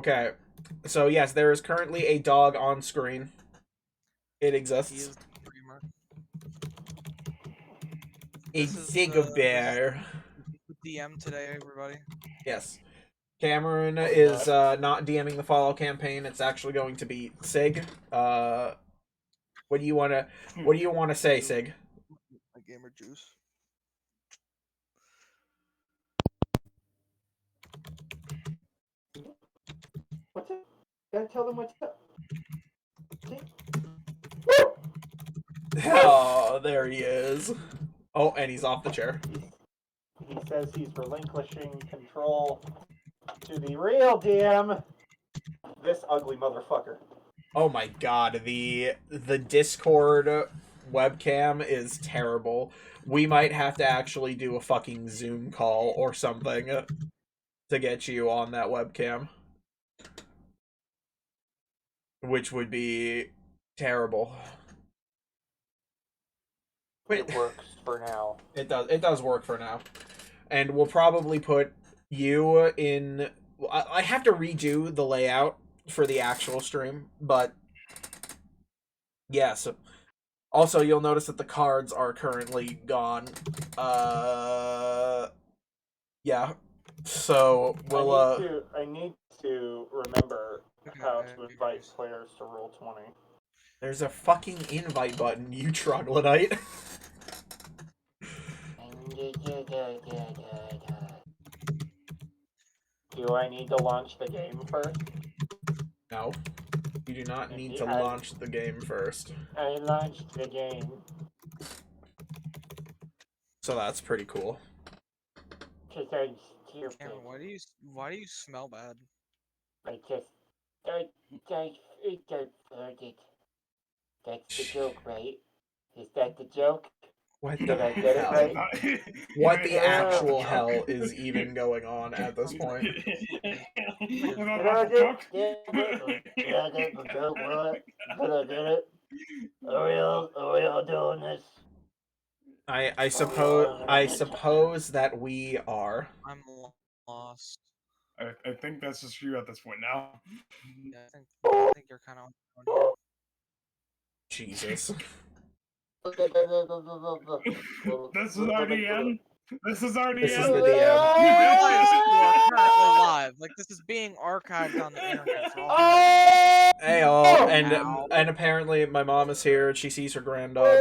Okay. So yes, there is currently a dog on screen. It He exists. is the streamer. A This is Zigabear. the DM today, everybody. Yes. Cameron is not DMing the follow campaign. It's actually going to be Sig. What do you wanna say, Sig? A gamer juice. What's up? Gotta tell them what's up. Oh, there he is. Oh, and he's off the chair. He says he's relinquishing control to the real DM, this ugly motherfucker. Oh my god, the Discord webcam is terrible. We might have to actually do a fucking Zoom call or something to get you on that webcam. Which would be terrible. It works for now. It does work for now. And we'll probably put you in I have to redo the layout for the actual stream, but yes. Also, you'll notice that the cards are currently gone. Yeah. So we'll I need to remember how to invite players to Roll20. There's a fucking invite button, you troglodyte. Do I need to launch the game first? No. You do not need to launch the game first. I launched the game. So that's pretty cool. Cause I'm stupid. Cameron, why do you smell bad? I heard it. That's the joke, right? Is that the joke? What Did the I get it hell? right? What the actual hell is even going on at this point? Did I get the joke right? Did I get it? Are we all doing this? I suppose that we are. I'm lost. I think that's just you at this point now. Yeah, I think you're kind of on here. Jesus. This is our DM. This is our DM. This is the DM. You realize you are currently live. Like, this is being archived on the internet for all Hey all, and apparently my mom is here and she sees her granddog.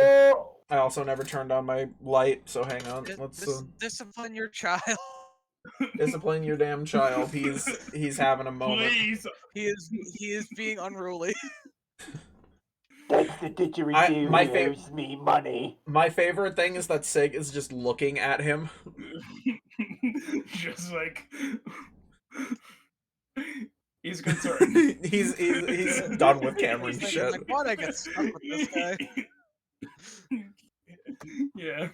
I also never turned on my light, so hang on. Let's discipline your child. Discipline your damn child. He's having a moment. Please. He is being unruly. That's the didgeridoo who owes me money. My favorite thing is that Sig is just looking at him. Just like he's concerned. he's done with Cameron's He's shit. like, why'd I get stuck with this guy? Yeah.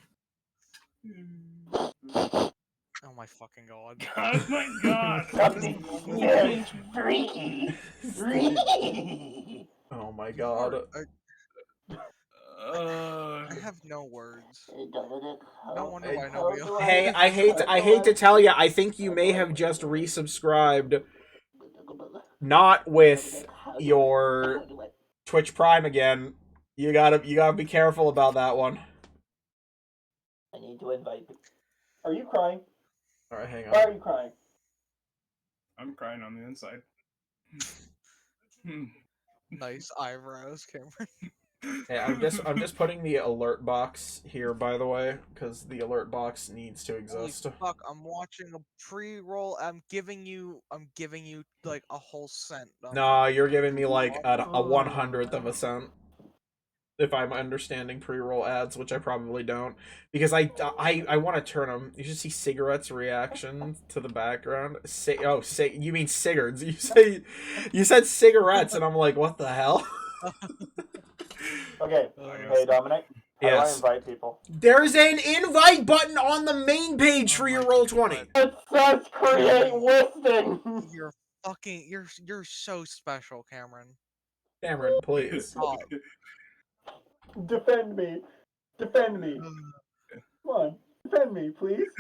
Oh my fucking god. Oh my god. Something very freaky. Freaky. Oh my god. I have no words. No wonder why nobody else. Hey, I hate to tell you, I think you may have just resubscribed. Not with your Twitch Prime again. You gotta be careful about that one. I need to invite. Are you crying? All right, hang on. Why are you crying? I'm crying on the inside. Nice eyebrows, Cameron. Hey, I'm just putting the alert box here, by the way, because the alert box needs to exist. Holy fuck! I'm watching a pre-roll. I'm giving you like a whole cent. Nah, you're giving me like a 1/100th of a cent. If I'm understanding pre-roll ads, which I probably don't, because I want to turn them. You should see Cigarette's reaction to the background. You mean Sigurds? You said cigarettes, and I'm like, what the hell? Okay. Hey, Dominic. How do I invite people? There's an invite button on the main page for your Roll20. It says create listing. You're so special, Cameron. Cameron, please. Oh. Defend me. Defend me. Come on. Defend me, please.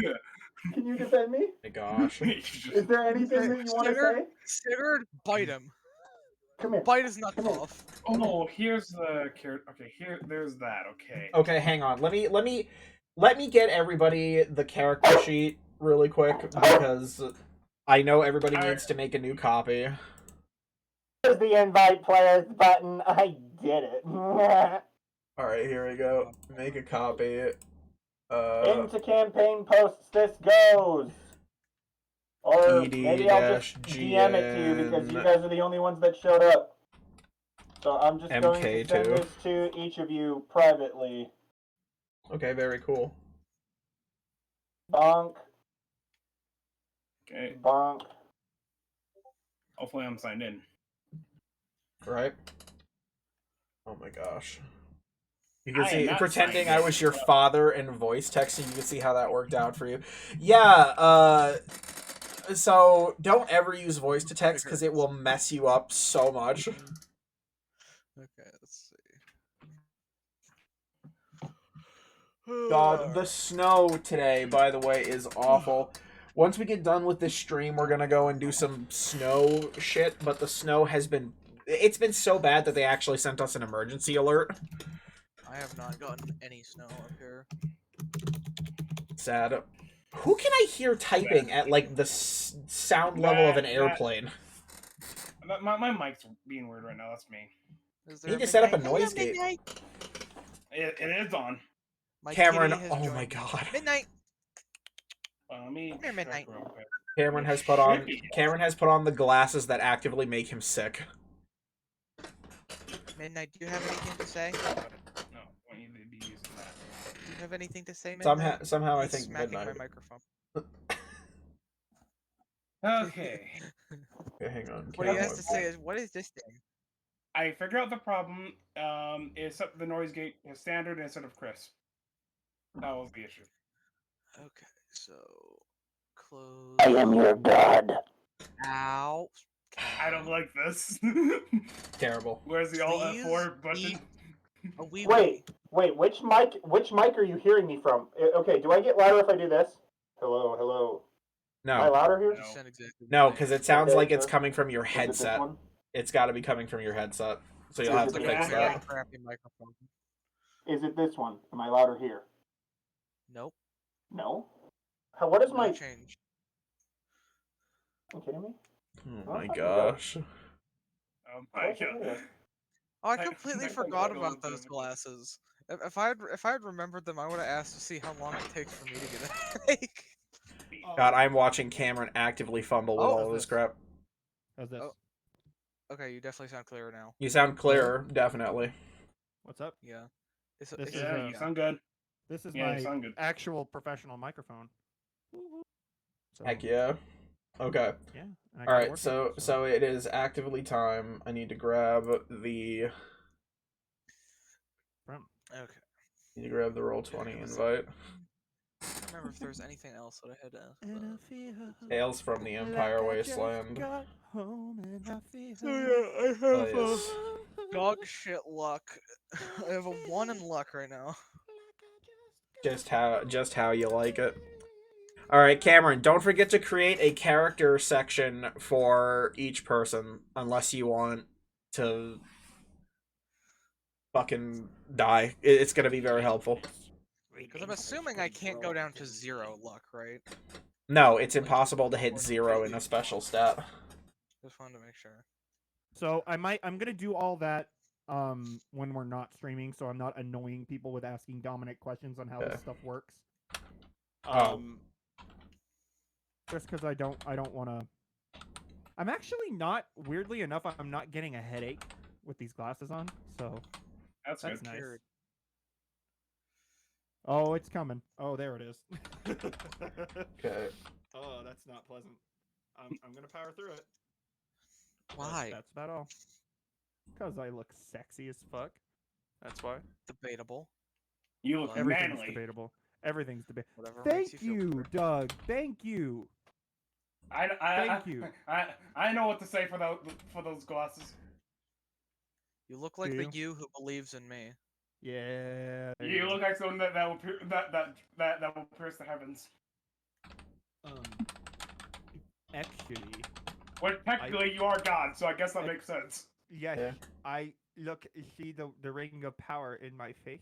Can you defend me? My gosh. Is there anything that you want to say? Sigurd, bite him. Come here. Bite his nuts Come here. off. Oh, here's the character. Okay, there's that. Okay. Okay, hang on. Let me get everybody the character sheet really quick because I know everybody Alright. needs to make a new copy. There's the invite players button. I did it. All right, here we go. Make a copy. Into campaign posts this goes. Or maybe I'll just DM it to you because you guys are the only ones that showed up. So I'm just going to send MK2. this to each of you privately. Okay, very cool. Bonk, Okay. bonk. Hopefully I'm signed in. Right? Oh my gosh. You can I am see not pretending signed I in, was your so- father and voice texting. You can see how that worked out for you. Yeah. So don't ever use voice to text because it will mess you up so much. Okay, let's see. God, the snow today, by the way, is awful. Once we get done with this stream, we're gonna go and do some snow shit, but the snow has been... It's been so bad that they actually sent us an emergency alert. I have not gotten any snow up here. Sad. Who can I hear typing at, like, the sound level of an airplane? My mic's being weird right now. That's me. Is You there need to set up a midnight? noise Hello, gate. midnight. It is on. My Cameron, kitty has oh my joined. god. Midnight. Let me Come here, check Midnight. real quick. Cameron has put on the glasses that actively make him sick. Midnight, do you have anything to say? No, I need to be using that. Do you have anything to say, Midnight? Somehow I He's think smacking Midnight. my microphone. Okay. Okay, hang on. What he Cameron. has to say is, what is this thing? I figured out the problem. Is set the noise gate is standard instead of crisp. That was the issue. Okay, so close. I am your god. Ow. I don't like this. Terrible. Where's the Alt Please F4 button? eat a wee Wait, which mic are you hearing me from? Okay, do I get louder if I do this? Hello. Am I No. louder here? You sound exactly No, the because same. it sounds Okay, like it's sure. coming from your Is it headset. this one? It's got to be coming from your headset. So you'll Is have it to the fix one? very that. crappy microphone. Is it this one? Am I louder here? Nope. No. What is No my? change. Are you kidding me? Oh my gosh. Oh my Okay, god. yeah. Oh, I I- completely I forgot forgot about those those things. glasses. If I had remembered them, I would have asked to see how long it takes for me to get a headache. God, I'm watching Cameron actively fumble with Oh. all of this crap. How's this? Oh. Okay, you definitely sound clearer now. You sound clearer, definitely. What's up? Yeah. This it's- is, Yeah, you sound good. This is Yeah, you my sound good. actual professional microphone. So, Heck yeah. Okay. yeah. and I All can right. work So it, so it is actively time. I need to grab the Okay. Roll20 invite. I don't remember if there was anything else that I had to ask. Tales from the Empire Wasteland. Home and I feel So yeah, I have Oh, yes. dog shit luck. I have a 1 in luck right now. Just how you like it. All right, Cameron, don't forget to create a character section for each person unless you want to fucking die. It's going to be very helpful. Because I'm assuming I can't go down to 0 luck, right? No, it's impossible to hit 0 in a special stat. Just wanted to make sure. So I'm gonna do all that when we're not streaming, so I'm not annoying people with asking Dominic questions on how Okay. this stuff works. Oh. Just because I don't want to. I'm actually not. Weirdly enough, I'm not getting a headache with these glasses on, so That's that's good. nice. Cured. Oh, it's coming. Oh, there it is. Okay. Oh, that's not pleasant. I'm gonna power through it. Why? That's about all. Because I look sexy as fuck. That's why. Debatable. You look Everything's manly. debatable. Everything's debatable. Whatever makes Thank you feel you, better. Doug. Thank you. Thank you. I know what to say for those glasses. You look like Do the you who believes in me. Yeah. there You go. look like someone that will pierce the heavens. Actually, Well, technically, you are God, so I guess that makes sense. yes, Yeah. I see the ring of power in my face.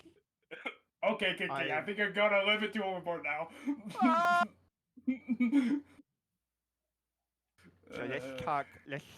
Okay, Kiki, I I- think you're gonna a little bit too overboard now. Ah! So let's Uh,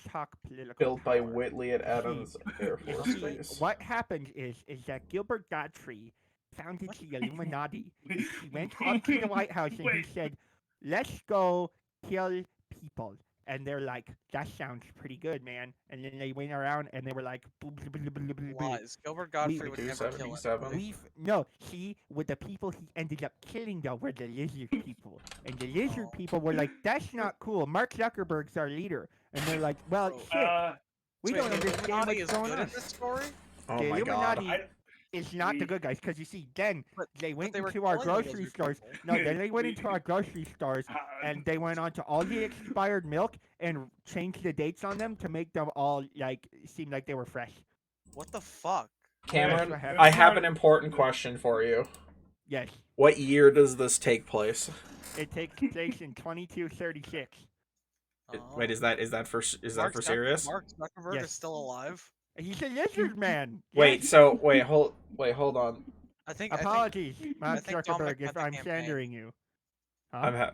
talk political Built by power. Whitley at You see- Adams Air You Force see, Base. what happened is that Gilbert Gottfried founded the Illuminati. He went up to the White House and he Wait. said, "Let's go kill people." And they're like, "That sounds pretty good, man." And then they went around and they were like, "Blah, blah, blah, blah, blah, blah." Lies. Gilbert Godfrey would never kill 277. anybody. No, see, with the people he ended up killing though were the lizard people, and the lizard Oh. people were like, "That's not cool. Mark Zuckerberg's our leader," and they're like, "Well, Oh. shit, we So don't wait, the understand Illuminati what's is going good on." in this story? Oh The my god. Illuminati is not the we- good guys, because you see, then But they went they were into our killing the grocery lizard stores. people. No, then they went We- into our grocery stores and they went on to all the expired milk and changed the dates on them to make them all like seem like they were fresh. What the fuck? Cameron, what happened. I have an important question for you. Yes, What year does this take place? it takes place in 2236. Wait, is that for Mark serious? Mark Zuckerberg Yes. is still alive? He's a lizard man. Wait, Yes. so hold on. I think Apologies, Mark think Zuckerberg, Dominic if meant the I'm campaign. slandering you. Huh?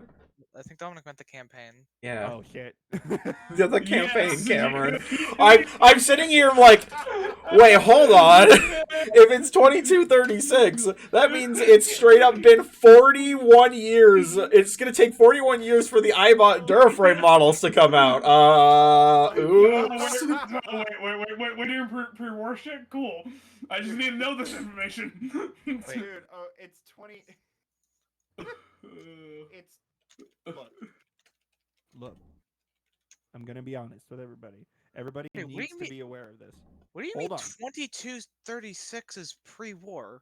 I think Dominic meant the campaign. Yeah. Oh shit. The campaign, Yes. Cameron. I'm sitting here like, wait, hold on. If it's 2236, that means it's straight up been 41 years. It's gonna take 41 years for the iBot Duraframe models to come out. Oops. Wait, we're doing pre-war shit? Cool. I just need to know this information. Dude, oh, it's 20. It's look. I'm gonna be honest with everybody. Everybody Hey, what do needs you to mean- be aware of this. What do you Hold mean on. 2236 is pre-war?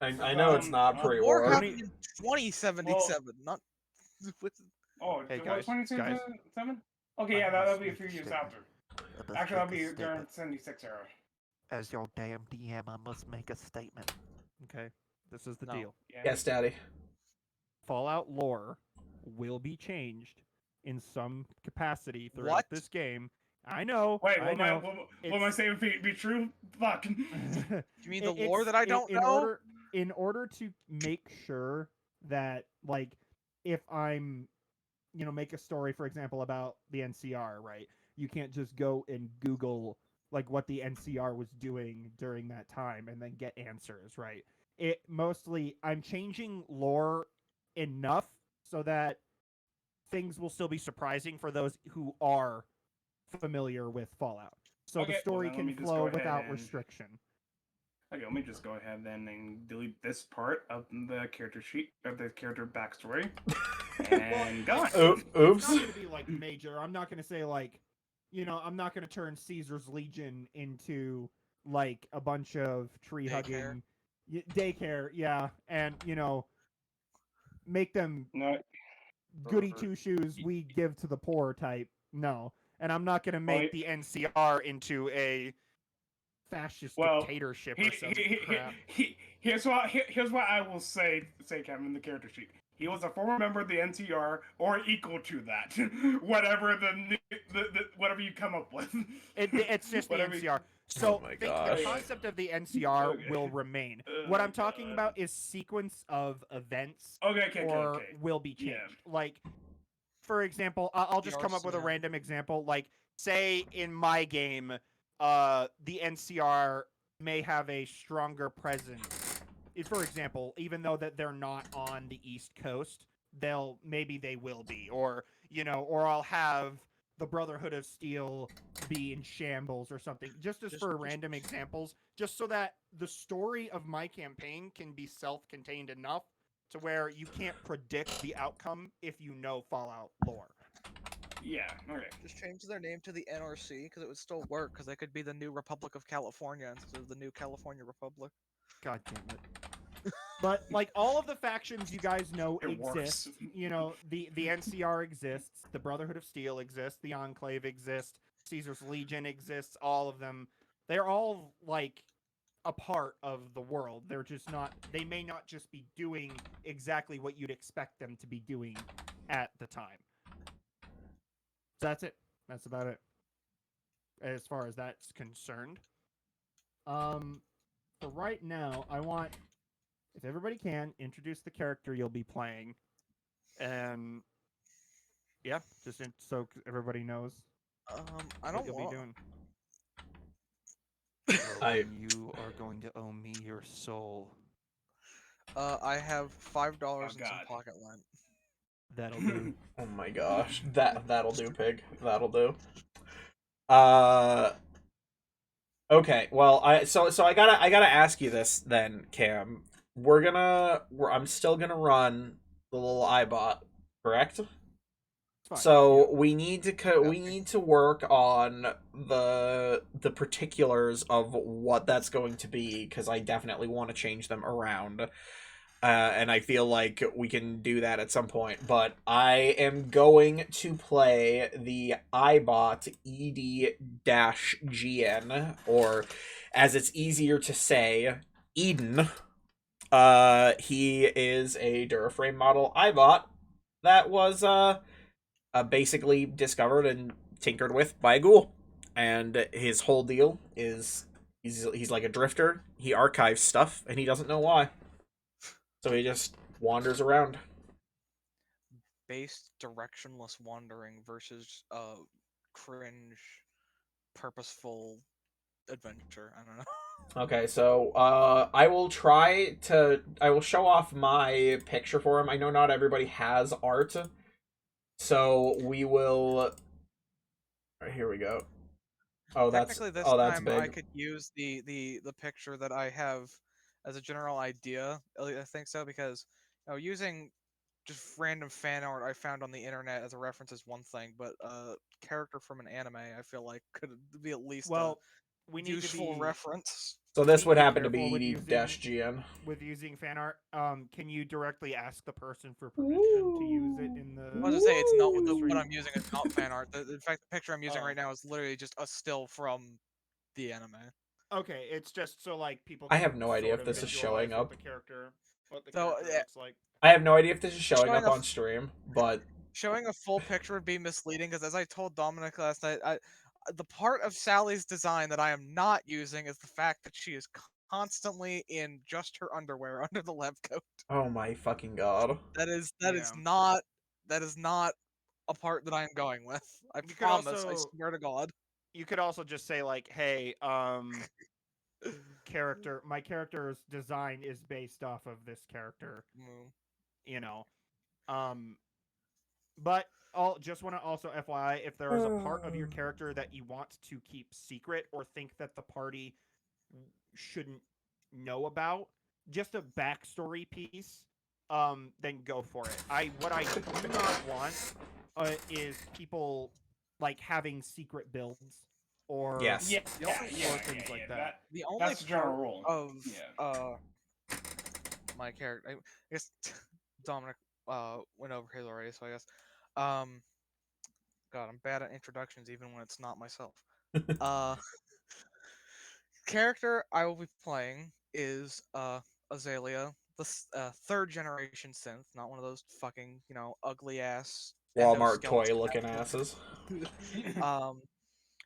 I know it's not War War pre-war. How happened many- in 2077, not Oh, Hey, what, guys, 2077? Okay, yeah, that'll be a few years after. Actually, that'll be during 76 era. As your damn DM, I must make a statement. Okay, this is the No. deal. Yeah. Yes, Daddy. Fallout lore will be changed in some capacity throughout What? this game. I know. Wait, I will know. my statement be true? Fuck. You mean the It- lore it's- that I don't in know? order to make sure that, like, if I'm, make a story, for example, about the NCR, right? You can't just go and Google like what the NCR was doing during that time and then get answers, right? It mostly, I'm changing lore enough so that things will still be surprising for those who are familiar with Fallout. So Okay, the well story then let me can just go flow ahead without and- restriction. Okay, let me just go ahead then and delete this part of the character sheet of the character backstory. And done. Oops. It's not going to be like major. I'm not going to say like, I'm not going to turn Caesar's Legion into like a bunch of tree hugging daycare, yeah, and make them No, goody two shoes we give to the poor type. No, and I'm not going to make the NCR into a fascist dictatorship or some crap. Here's what I will say, Kevin, in the character sheet. He was a former member of the NTR, or equal to that, whatever whatever you come up with. It's just the Whatever you- NCR. So Oh my the gosh. concept of the NCR Okay. will remain. What I'm talking God. about is sequence of events Okay. or will be Yeah. changed. Like, for example, I'll just come up with a RCM. random example. Like, say in my game, the NCR may have a stronger presence. For example, even though that they're not on the East Coast, maybe they will be, or I'll have the Brotherhood of Steel be in shambles or something, just for random examples, just so that the story of my campaign can be self-contained enough to where you can't predict the outcome if you know Fallout lore. Yeah. Okay. Just change their name to the NRC because it would still work because they could be the new Republic of California instead of the new California Republic. God damn it. But like all of the factions you guys know It exist. works. The NCR exists, the Brotherhood of Steel exists, the Enclave exists, Caesar's Legion exists, all of them. They're all like a part of the world. They're just not. They may not just be doing exactly what you'd expect them to be doing at the time. So that's it. That's about it. As far as that's concerned. For right now, I want, if everybody can, introduce the character you'll be playing, and yeah, just so everybody knows I what don't you'll want. be doing. I- You are going to owe me your soul. I have $5 Oh, and some God. pocket lint. That'll do. Oh my gosh, that'll do, pig. That'll do. Okay. Well, so I gotta ask you this then, Cam. I'm still gonna run the little iBot, correct? It's fine. So we need to work on the particulars of what that's going to be, because I definitely want to change them around. And I feel like we can do that at some point. But I am going to play the iBot ED-GN, or as it's easier to say, Eden. He is a Duraframe model iBot that was basically discovered and tinkered with by a ghoul. And his whole deal is he's like a drifter. He archives stuff, and he doesn't know why. So he just wanders around. Based directionless wandering versus cringe, purposeful adventure. I don't know. Okay, so I will show off my picture for him. I know not everybody has art, so we will. Right, here we go. Oh, that's Technically, this that's time I big. could use the picture that I have as a general idea. I think so because using just random fan art I found on the internet as a reference is one thing, but character from an anime I feel like could be at least Well, a we need useful to be. reference. So this need would to be happen to careful with be using- ED-GN. With using fan art, can you directly ask the person for permission to use it in the? I was to say it's not in the what stream? I'm using is not fan art. In fact, the picture I'm using Oh. right now is literally just a still from the anime. Okay, it's just so like people. I Can have no idea sort if of this is visualize showing what up. the character So, looks like. I have no idea if this is showing Showing up a on stream, but Showing a full picture would be misleading because, as I told Dominic last night, the part of Sally's design that I am not using is the fact that she is constantly in just her underwear under the lab coat. oh my fucking god. That is Yeah. not a part that I am going with. I You could promise. I also- swear to God. You could also just say like, "Hey, my character's design is based off of this character." Mm. You know, but just want to also FYI, if there is a part of your character that you want to keep secret or think that the party shouldn't know about, just a backstory piece, then go for it. What I do not want is people like having secret builds or Yes. Yeah, The only- things like that. The only That's the general part rule. of Yeah. my character, I guess Dominic went over his already, so I guess God, I'm bad at introductions even when it's not myself. Character I will be playing is Azalea, the third generation synth, not one of those fucking ugly ass Walmart toy endoskeleton looking asses.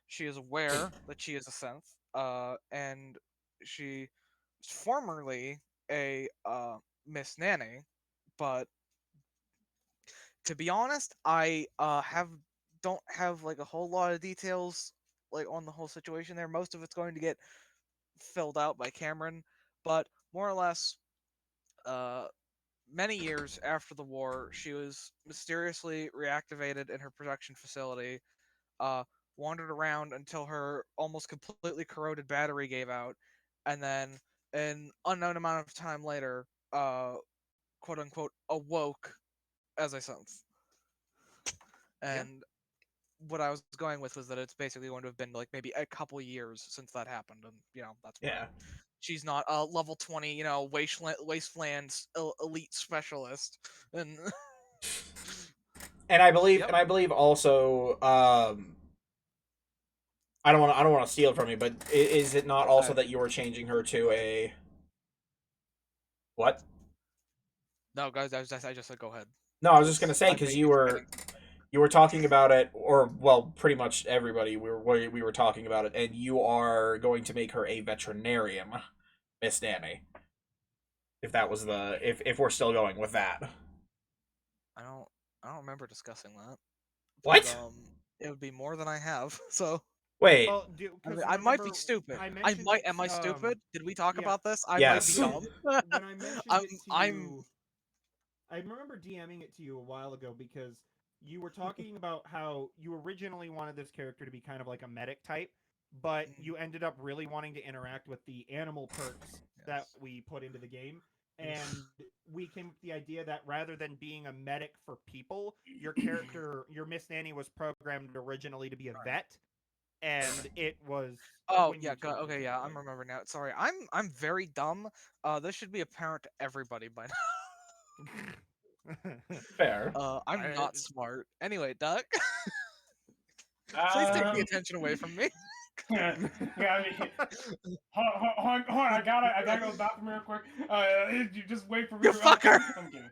She is aware that she is a synth, and she was formerly a Miss Nanny, but to be honest, I don't have like a whole lot of details like on the whole situation there. Most of it's going to get filled out by Cameron, but more or less, many years after the war, she was mysteriously reactivated in her production facility. Wandered around until her almost completely corroded battery gave out, and then an unknown amount of time later, quote unquote, awoke as a synth. And what I was going with was that it's basically going to have been like maybe a couple years since that happened, and that's why Yeah. she's not a level 20, wastelands elite specialist, and And I believe Yep. also I don't want to steal it from you, but is it not also Okay. that you were changing her to a what? No, guys, I just said go ahead. No, I was just gonna say I'm because being you were talking about it, or well, pretty much everybody we were talking about it, and you are going to make her a veterinarian, Miss Danny. If that was the if we're still going with that. I don't remember discussing that. What? But, it would be more than I have. So Wait. Well, I mean, I might be stupid. I might. Am I stupid? Did we talk yeah. about this? I Yes. might be dumb. When I mentioned I'm. it to I'm. you, I remember DMing it to you a while ago because you were talking about how you originally wanted this character to be kind of like a medic type, but you ended up really wanting to interact with the animal perks that Yes. we put into the game. And we came up with the idea that rather than being a medic for people, your character, your Miss Nanny, was programmed originally to be a vet, and it was. Oh when you yeah. killed Okay. it, Yeah. like- I'm remembering now. Sorry. I'm very dumb. This should be apparent to everybody by now. Fair. I'm not smart. Anyway, Duck. Please take the Um, attention away from me. yeah, I mean, hold on, I gotta go to the bathroom real quick. You just wait for me. You fucker! I'm kidding.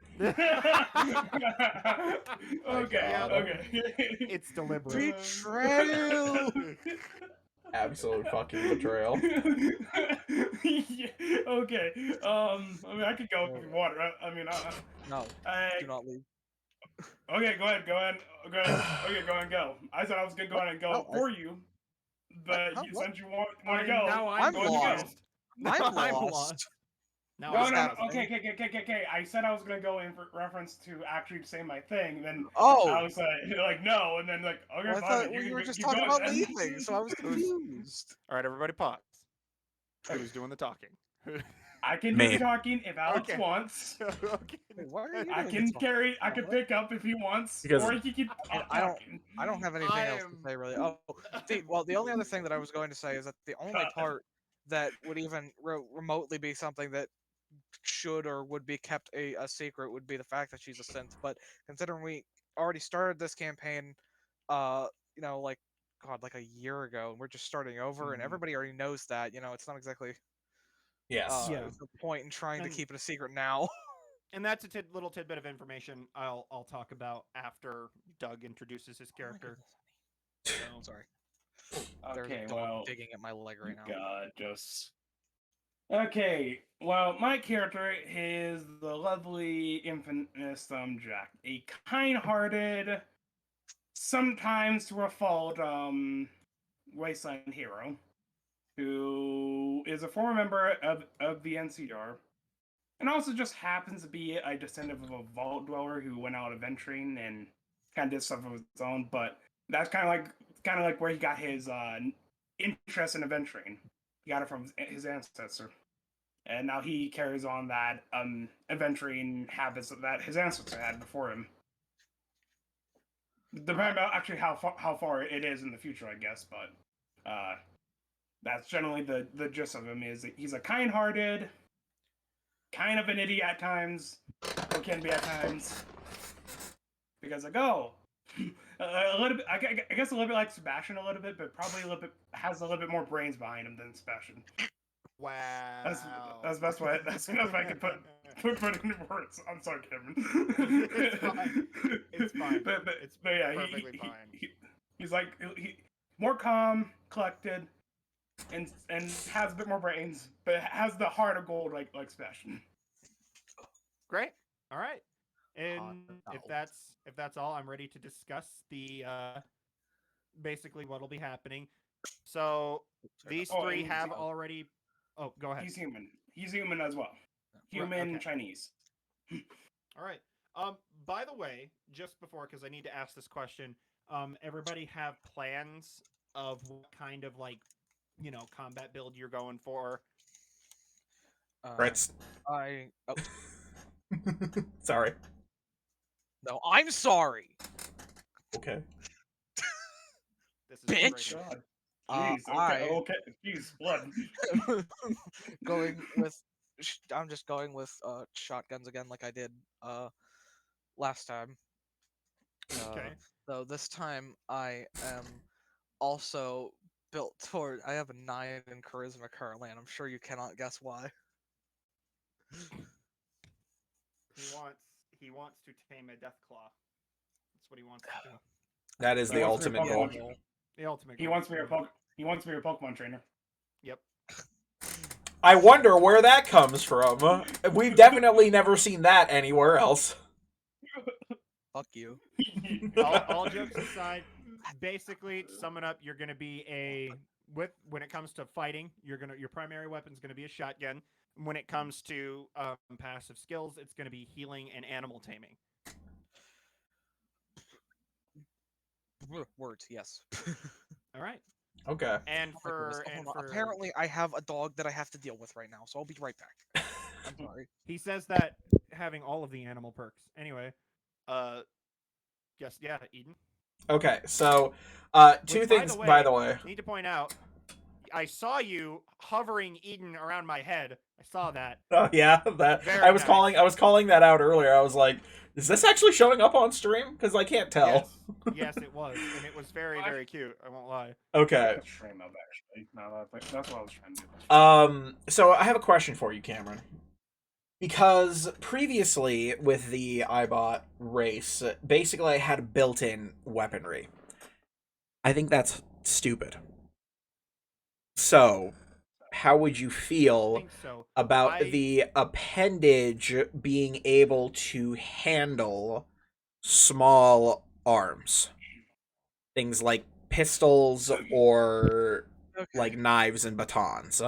Okay, God. okay. It's deliberate. Betrayal. Absolute fucking betrayal. Yeah, okay. I mean, I could go if you want. I mean, No. I, Do not leave. okay, go ahead. Okay, go and go. I said I was gonna go ahead and go No, for you, but Huh? What? since you want to go, Now I'm go ahead and go. lost. I'm I'm lost. Now No, What's no, I'm no. happening? Okay. I said I was gonna go in for reference to actually say my thing. Then I Oh, was like no, and then like okay, well, I fine. thought Then well, you were can just keep talking going about then. leaving, so I was confused. All right, everybody, pause. Who's doing the talking? I can do Me. the talking if Alex Okay. wants. Okay. Wait, why are you I doing can the talking? carry. I Oh, can what? pick up if he wants, Because- or he can keep I don't- talking. I don't have anything else to say really. Oh, well, the only other thing that I was going to say is that the only part that would even remotely be something that should or would be kept a secret would be the fact that she's a synth. But considering we already started this campaign, like God, like a year ago, and we're just starting over, and Mhm. everybody already knows that. It's not exactly Yes. Yeah. there's no point in trying to And- keep it a secret now. And that's a little tidbit of information I'll talk about after Doug introduces his character. So, Sorry. There's Okay, a dog well, digging at my leg right now. God, just. Okay, well, my character is the lovely, infamous Jack, a kind-hearted, sometimes to a fault, wasteland hero, who is a former member of the NCR, and also just happens to be a descendant of a vault dweller who went out adventuring and kind of did stuff of his own. But that's kind of like where he got his interest in adventuring. He got it from his ancestor, and now he carries on that adventuring habits that his ancestor had before him. Depending on actually how far it is in the future, I guess, but that's generally the gist of him. Is that he's a kind-hearted, kind of an idiot at times, or can be at times. Because like, a little bit, I guess a little bit like Sebastian, a little bit, but probably has a little bit more brains behind him than Sebastian. wow. That's the best way. That's the best way I can put it into words. I'm sorry, Kevin. It's fine. It's fine. But It's yeah, perfectly fine. He's like he more calm, collected, and has a bit more brains, but has the heart of gold like Sebastian. Great. All right. And Hot if that's all, I'm ready to discuss the basically what'll be happening. So these Oh, three and have he's- already. Oh, go ahead. He's human. He's human as well. Human okay. Chinese. All right. By the way, just before, because I need to ask this question, everybody have plans of what kind of combat build you're going for? Brits. Sorry. No, I'm sorry. Okay. This is Bitch. great. God. Uh, Jeez. Okay. Jeez. Blood. I'm just going with shotguns again, like I did last time. Okay. So this time I am also built toward. I have a 9 in charisma currently, and I'm sure you cannot guess why. He wants to tame a Deathclaw. That's what he wants to do. That is the wants to be a ultimate goal. Pokemon trainer. The ultimate. He goal. wants to be a Pokemon trainer. Yep. I wonder where that comes from. We've definitely never seen that anywhere else. Fuck you. all jokes aside, basically, to sum it up, you're gonna be when it comes to fighting, your primary weapon is gonna be a shotgun. When it comes to passive skills, it's gonna be healing and animal taming. Words, yes. All right. Okay. And Oh my goodness, hold on. Apparently, I have a dog that I have to deal with right now, so I'll be right back. I'm sorry. He says that having all of the animal perks. Anyway, Eden. Okay, so two Which, things, by the way. Need to point out, I saw you hovering Eden around my head. I saw that. Oh yeah, that Very I was nice. calling that out earlier. I was like, is this actually showing up on stream? Because I can't tell. Yes, it was, and it was very, very cute. I won't lie. Okay. Stream up actually. No, that's what I was trying to do. So I have a question for you, Cameron. Because previously with the Eyebot race, basically I had built-in weaponry. I think that's stupid. So, how would you I feel think so. about the appendage being able to handle small arms? Things like pistols or like knives and batons.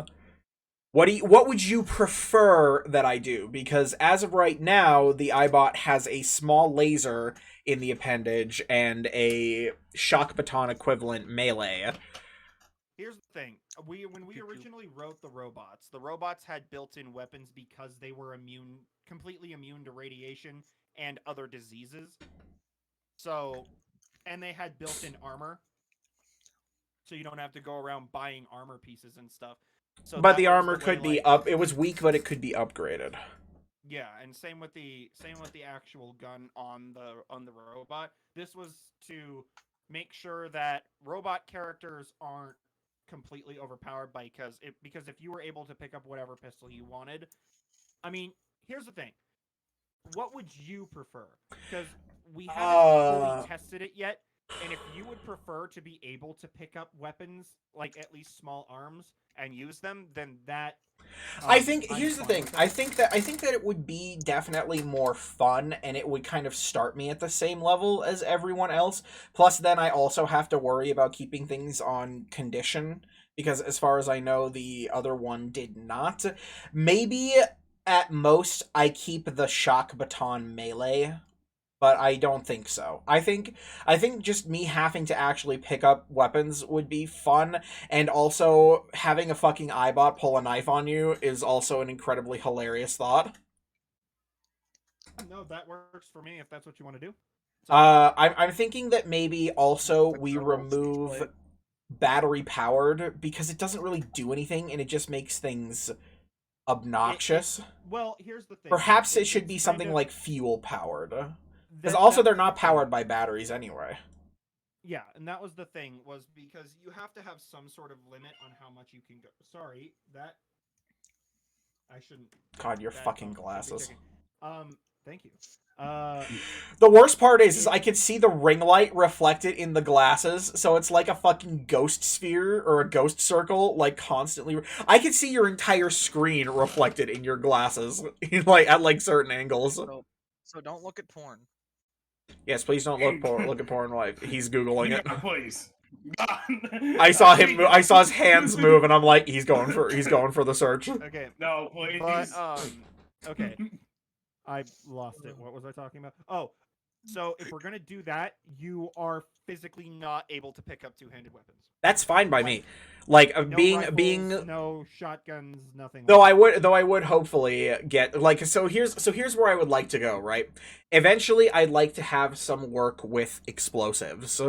What would you prefer that I do? Because as of right now, the Eyebot has a small laser in the appendage and a shock baton equivalent melee. Here's the thing: when we originally wrote the robots had built-in weapons because they were completely immune to radiation and other diseases. So, and they had built-in armor, so you don't have to go around buying armor pieces and stuff. So but the armor could be up. It was weak, but it could be upgraded. Yeah, and same with the actual gun on the robot. This was to make sure that robot characters aren't completely overpowered because if you were able to pick up whatever pistol you wanted, I mean, here's the thing. What would you prefer? Because we haven't fully tested it yet, and if you would prefer to be able to pick up weapons, like at least small arms, and use them, then that. I think here's the thing. I think that it would be definitely more fun, and it would kind of start me at the same level as everyone else. Plus, then I also have to worry about keeping things on condition because, as far as I know, the other one did not. Maybe at most I keep the shock baton melee. But I don't think so. I think just me having to actually pick up weapons would be fun, and also having a fucking Eyebot pull a knife on you is also an incredibly hilarious thought. No, that works for me if that's what you want to do. So, I'm thinking that maybe also we remove battery powered because it doesn't really do anything and it just makes things obnoxious. Well, here's the thing. Perhaps it should be something like fuel powered. Because also they're not powered by batteries anyway. Yeah, and that was the thing, was because you have to have some sort of limit on how much you can go. Sorry, that... I shouldn't... God, your fucking glasses. Thank you. The worst part is I can see the ring light reflected in the glasses, so it's like a fucking ghost sphere or a ghost circle, like constantly. I can see your entire screen reflected in your glasses, like at like certain angles. So don't look at porn. Yes, please don't look at porn while he's googling it. Please. I saw him. I saw his hands move, and I'm like, he's going for the search. Okay. No, please. But okay. I lost it. What was I talking about? Oh, so if we're gonna do that, you are physically not able to pick up two-handed weapons. That's fine by me. Like no being rifles, no shotguns, nothing. Though I would hopefully get like so here's where I would like to go, right? Eventually I'd like to have some work with explosives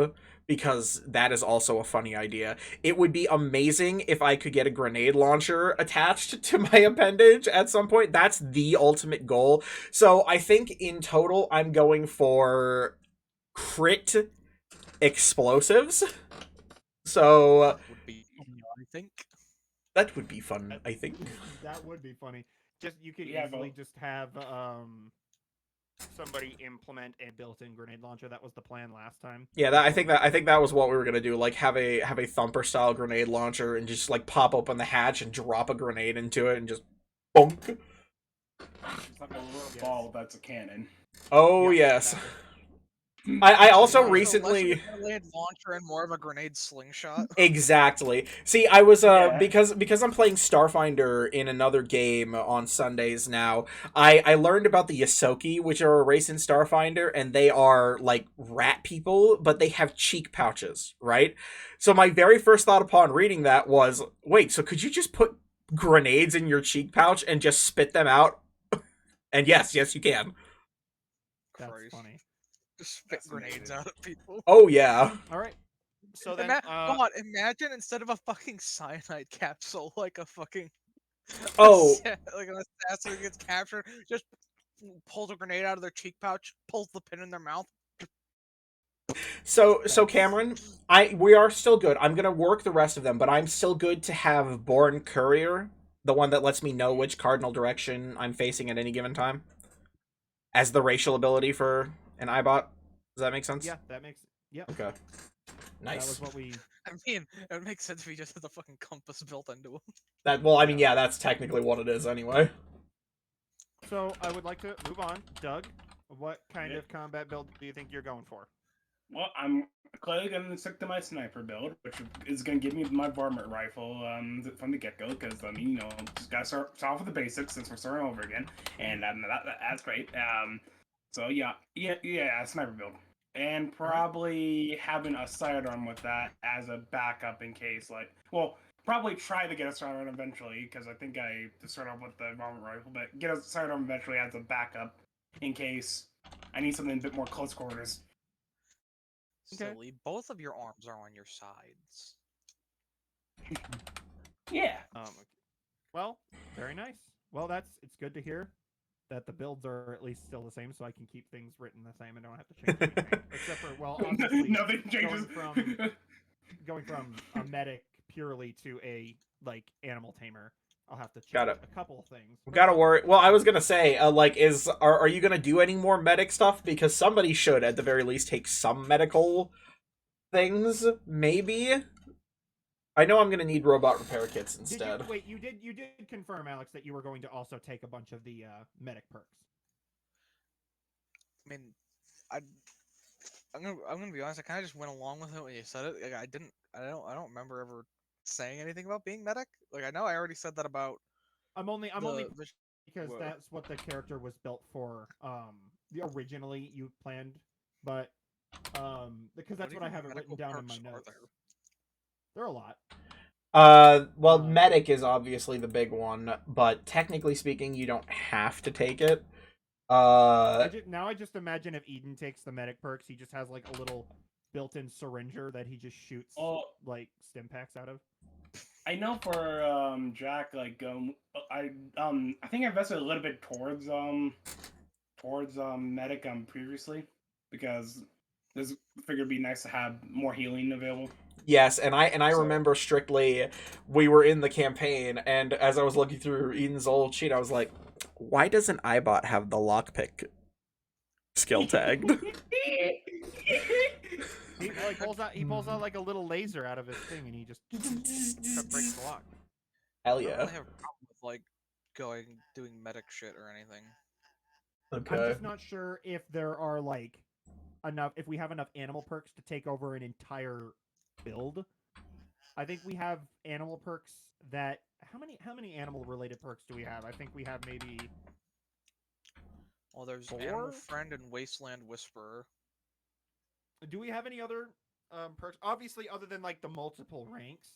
because that is also a funny idea. It would be amazing if I could get a grenade launcher attached to my appendage at some point. That's the ultimate goal. So I think in total I'm going for crit explosives. So think. That would be fun, I think. That would be funny. Just you could Yeah, easily but- just have somebody implement a built-in grenade launcher. That was the plan last time. Yeah, I think that was what we were gonna do. Like have a thumper style grenade launcher and just like pop open the hatch and drop a grenade into it and just bonk. It's like a little ball that's a cannon. Oh Yep, yes. that was- I also So recently less of a grenade launcher and more of a grenade slingshot. exactly. See, I was Yeah. because I'm playing Starfinder in another game on Sundays now. I learned about the Yosoki, which are a race in Starfinder, and they are like rat people, but they have cheek pouches, right? So my very first thought upon reading that was, wait, so could you just put grenades in your cheek pouch and just spit them out? And yes, you can. That's Christ. funny. Just spit That's grenades amazing. out at people. Oh yeah. All right. So then, God, imagine instead of a fucking cyanide capsule, like a fucking Oh. like an assassin who gets captured, just pulls a grenade out of their cheek pouch, pulls the pin in their mouth. So Cameron, we are still good. I'm gonna work the rest of them, but I'm still good to have Born Courier, the one that lets me know which cardinal direction I'm facing at any given time, as the racial ability for an Eyebot. Does that make sense? yeah, that makes. Yep. Okay. That Nice. was what we. I mean, it would make sense if he just had the fucking compass built into him. Well, I mean, yeah, that's technically what it is anyway. So I would like to move on. Doug, what kind Yeah. of combat build do you think you're going for? Well, I'm clearly going to stick to my sniper build, which is going to give me my varmint rifle from the get-go, because, just got to start off with the basics since we're starting over again, and that's great. So, yeah, sniper build. And probably having a sidearm with that as a backup in case, probably try to get a sidearm eventually, because I think I to start off with the varmint rifle, but get a sidearm eventually as a backup in case I need something a bit more close quarters. Okay. Silly. Both of your arms are on your sides. Yeah. Well, very nice. Well, it's good to hear that the builds are at least still the same, so I can keep things written the same and don't have to change anything. Except for, well, obviously, Nothing changes. going from a medic purely to a animal tamer, I'll have to change Got it. a couple of things. We gotta worry. Well, I was gonna say, are you gonna do any more medic stuff? Because somebody should, at the very least, take some medical things. Maybe. I know I'm gonna need robot repair kits instead. You did confirm, Alex, that you were going to also take a bunch of the medic perks. I mean, I'm gonna be honest. I kind of just went along with it when you said it. Like, I don't remember ever saying anything about being medic. Like, I know I already said that about. I'm only the because Whoa. that's what the character was built for. Originally you planned, but because that's what I have it written down in my notes. There are a lot. Well, medic is obviously the big one, but technically speaking, you don't have to take it. Now I just imagine if Eden takes the medic perks, he just has like a little built-in syringer that he just shoots like stim packs out of. I know for Jack, I think I invested a little bit towards medic previously because this figured it'd be nice to have more healing available. Yes, and I remember strictly we were in the campaign, and as I was looking through Eden's old sheet, I was like, why doesn't Eyebot have the lockpick skill tagged? He pulls out like a little laser out of his thing, and he just breaks the lock. Hell I don't yeah. really have a problem with doing medic shit or anything. Okay. I'm just not sure if there are if we have enough animal perks to take over an entire build. I think we have animal perks that how many animal related perks do we have? I think we have maybe Well, there's 4? Animal Friend and Wasteland Whisperer. Do we have any other perks? Obviously, other than the multiple ranks,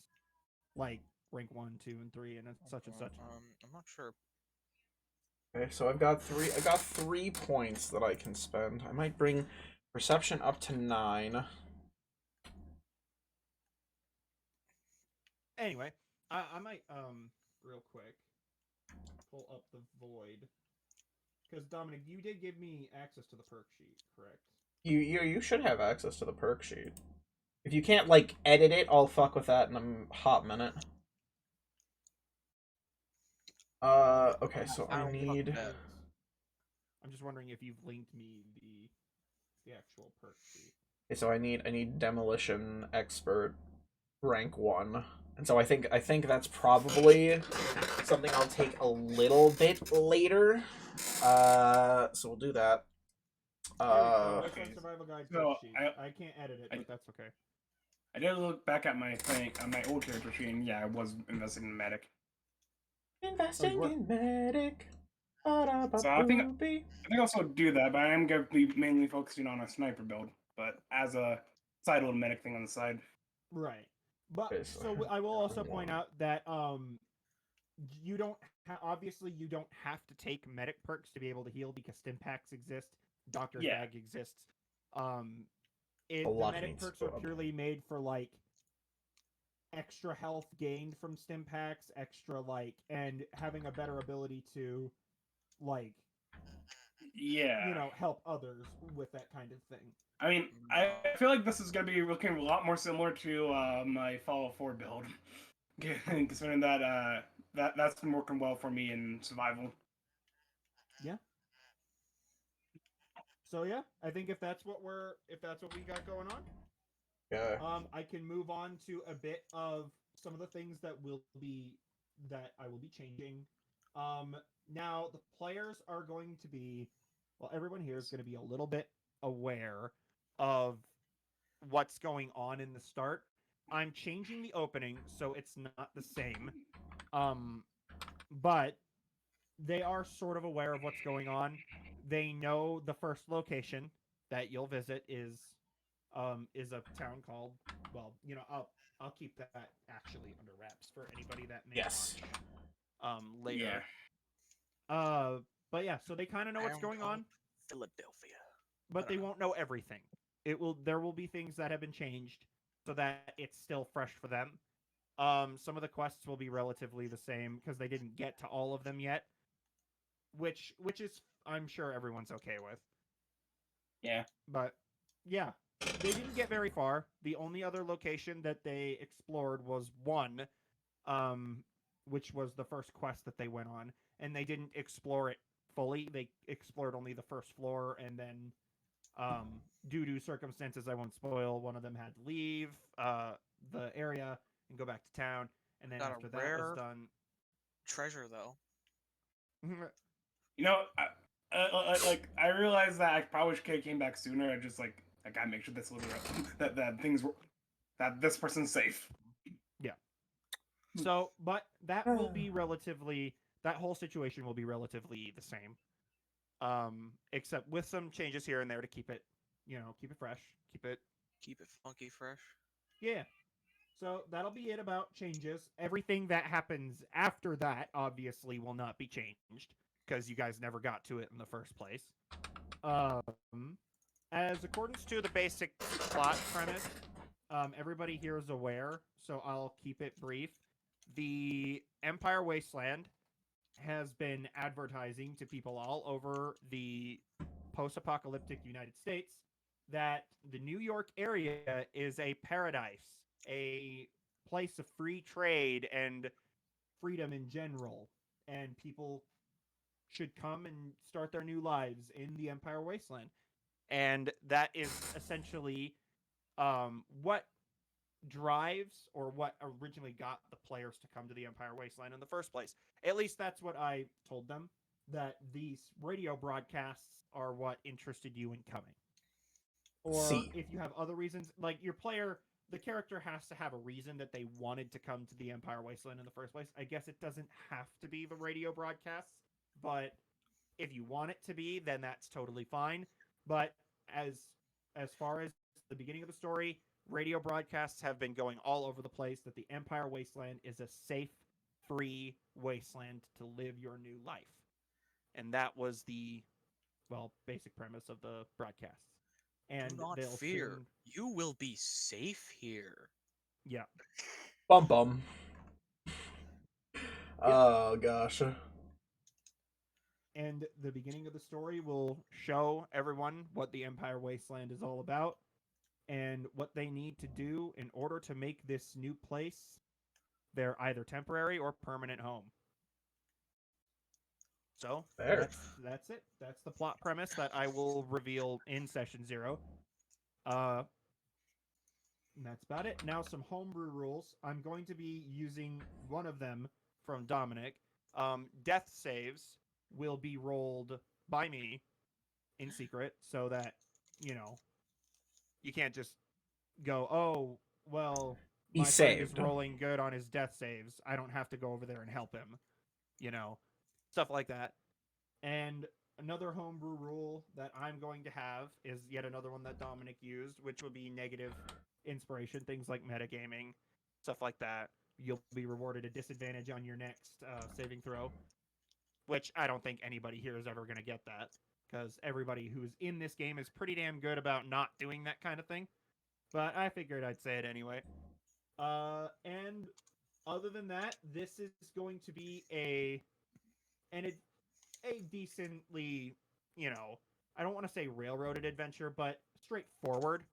like rank 1, 2, and 3, and such and such. I'm not sure. Okay, so I got 3 points that I can spend. I might bring perception up to 9. Anyway, I might real quick pull up the void because Dominic, you did give me access to the perk sheet, correct? You should have access to the perk sheet. If you can't edit it, I'll fuck with that in a hot minute. Okay, so I don't need. fuck that. I'm just wondering if you've linked me the actual perk sheet. Okay, so I need demolition expert rank 1. And so I think that's probably something I'll take a little bit later. So we'll do that. Westland Survival Guide So, perk sheet. I can't edit it, but that's okay. I did look back at my thing on my old character sheet, and yeah, I was investing in medic. Investing in medic. So I think I'll also do that, but I am going to be mainly focusing on a sniper build, but as a side little medic thing on the side. Right. But Okay, so so I will also one. point out that you don't obviously you don't have to take medic perks to be able to heal because Stimpaks exist, Doctor's Yeah. Bag exists. A The lot medic needs to perks go are up. purely made for like extra health gained from Stimpaks, extra like and having a better ability to like Yeah. help others with that kind of thing. I mean, I feel like this is going to be looking a lot more similar to my Fallout 4 build, considering that that's been working well for me in survival. Yeah. So yeah, I think if that's what we got going on, Yeah. I can move on to a bit of some of the things that I will be changing. Now the players are going to be, well, everyone here is going to be a little bit aware of what's going on in the start. I'm changing the opening so it's not the same. But they are sort of aware of what's going on. They know the first location that you'll visit is a town called, well, I'll keep that actually under wraps for anybody that may Yes. watch later. Yeah. But yeah, so they kind of know what's going on, Philadelphia. but they won't know everything. There will be things that have been changed so that it's still fresh for them. Some of the quests will be relatively the same because they didn't get to all of them yet, which is I'm sure everyone's okay with. Yeah. But yeah, they didn't get very far. The only other location that they explored was one, which was the first quest that they went on, and they didn't explore it fully. They explored only the first floor, and then, due to circumstances I won't spoil, one of them had to leave the area and go back to town, and then Got a after that rare was done. treasure though. You know, I realized that I probably came back sooner. I just I gotta make sure this little that this person's safe. Yeah. So, but that will be relatively. That whole situation will be relatively the same, except with some changes here and there to keep it, keep it fresh, keep it funky fresh. Yeah. So that'll be it about changes. Everything that happens after that obviously will not be changed because you guys never got to it in the first place. As accordance to the basic plot premise, everybody here is aware, so I'll keep it brief. The Empire Wasteland has been advertising to people all over the post-apocalyptic United States that the New York area is a paradise, a place of free trade and freedom in general, and people should come and start their new lives in the Empire Wasteland. And that is essentially what drives or what originally got the players to come to the Empire Wasteland in the first place. At least that's what I told them, that these radio broadcasts are what interested you in coming. Or if you have other reasons, like the character has to have a reason that they wanted to come to the Empire Wasteland in the first place. I guess it doesn't have to be the radio broadcasts, but if you want it to be, then that's totally fine. But as far as the beginning of the story, radio broadcasts have been going all over the place that the Empire Wasteland is a safe, free wasteland to live your new life. And that was the, basic premise of the broadcasts. And do not fear. You will be safe here. Yeah. Bum bum. Oh gosh. And the beginning of the story will show everyone what the Empire Wasteland is all about and what they need to do in order to make this new place their either temporary or permanent home. So Fair. that's it. That's the plot premise that I will reveal in session 0. And that's about it. Now some homebrew rules. I'm going to be using one of them from Dominic. Death saves will be rolled by me in secret so that, you can't just go, oh, well, He my friend is saved. rolling good on his death saves. I don't have to go over there and help him. Stuff like that. And another homebrew rule that I'm going to have is yet another one that Dominic used, which would be negative inspiration, things like metagaming, stuff like that. You'll be rewarded a disadvantage on your next saving throw, which I don't think anybody here is ever going to get that, because everybody who's in this game is pretty damn good about not doing that kind of thing. But I figured I'd say it anyway. And other than that, this is going to be a decently, I don't want to say railroaded adventure, but straightforward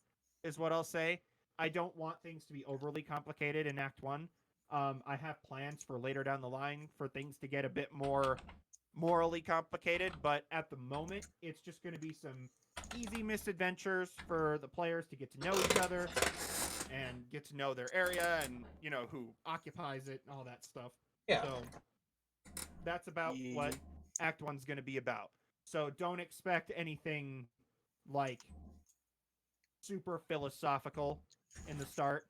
is what I'll say. I don't want things to be overly complicated in Act 1. I have plans for later down the line for things to get a bit more morally complicated, but at the moment, it's just going to be some easy misadventures for the players to get to know each other and get to know their area and, who occupies it and all that stuff. Yeah. So that's about what Act 1's going to be about. So don't expect anything like super philosophical in the start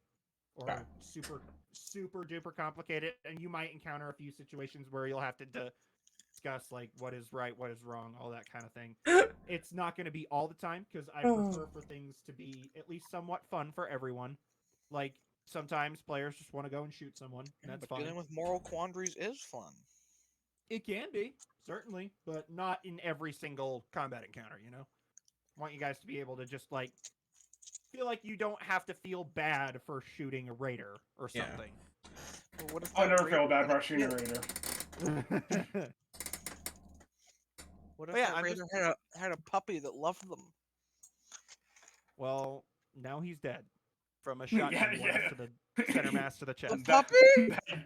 or super duper complicated, and you might encounter a few situations where you'll have to discuss like what is right, what is wrong, all that kind of thing. It's not going to be all the time, because I prefer for things to be at least somewhat fun for everyone. Like sometimes players just want to go and shoot someone, and that's fine. Dealing with moral quandaries is fun. It can be, certainly, but not in every single combat encounter, I want you guys to be able to just, feel like you don't have to feel bad for shooting a raider or something. Well, what if I that never raider- feel bad about shooting a raider. What if Well, yeah, that I'm raider had a puppy that loved them? Well, now he's dead from a shotgun blast to the center mass to the chest. Puppy?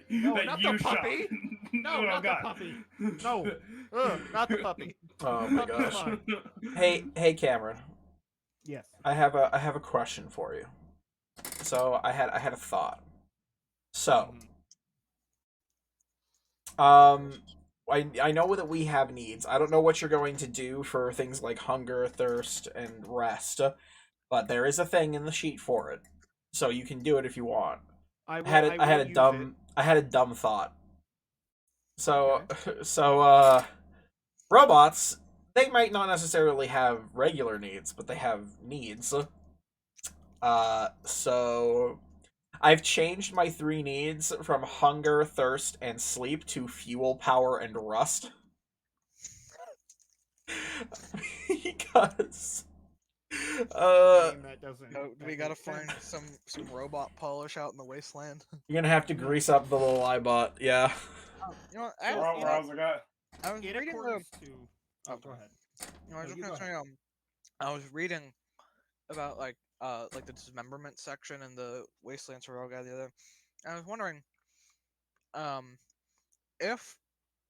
No, that not you the puppy. shot. No, Oh, not the God. puppy. No, not the puppy. Oh my Puppy's gosh. mine. Hey Cameron. Yes. I have a question for you. So I had a thought. So I know that we have needs. I don't know what you're going to do for things like hunger, thirst, and rest, but there is a thing in the sheet for it. So you can do it if you want. I had a dumb thought. So Okay. Robots, they might not necessarily have regular needs, but they have needs. So I've changed my 3 needs from hunger, thirst, and sleep to fuel, power, and rust. Because That doesn't. We gotta find some robot polish out in the wasteland. you're gonna have to grease up the little iBot, yeah. You know what? Where else I got? I was In reading accordance to. Oh, go ahead. I was No, just you gonna go say, I was reading about like the dismemberment section in the Wasteland Survival Guide the other day. I was wondering, if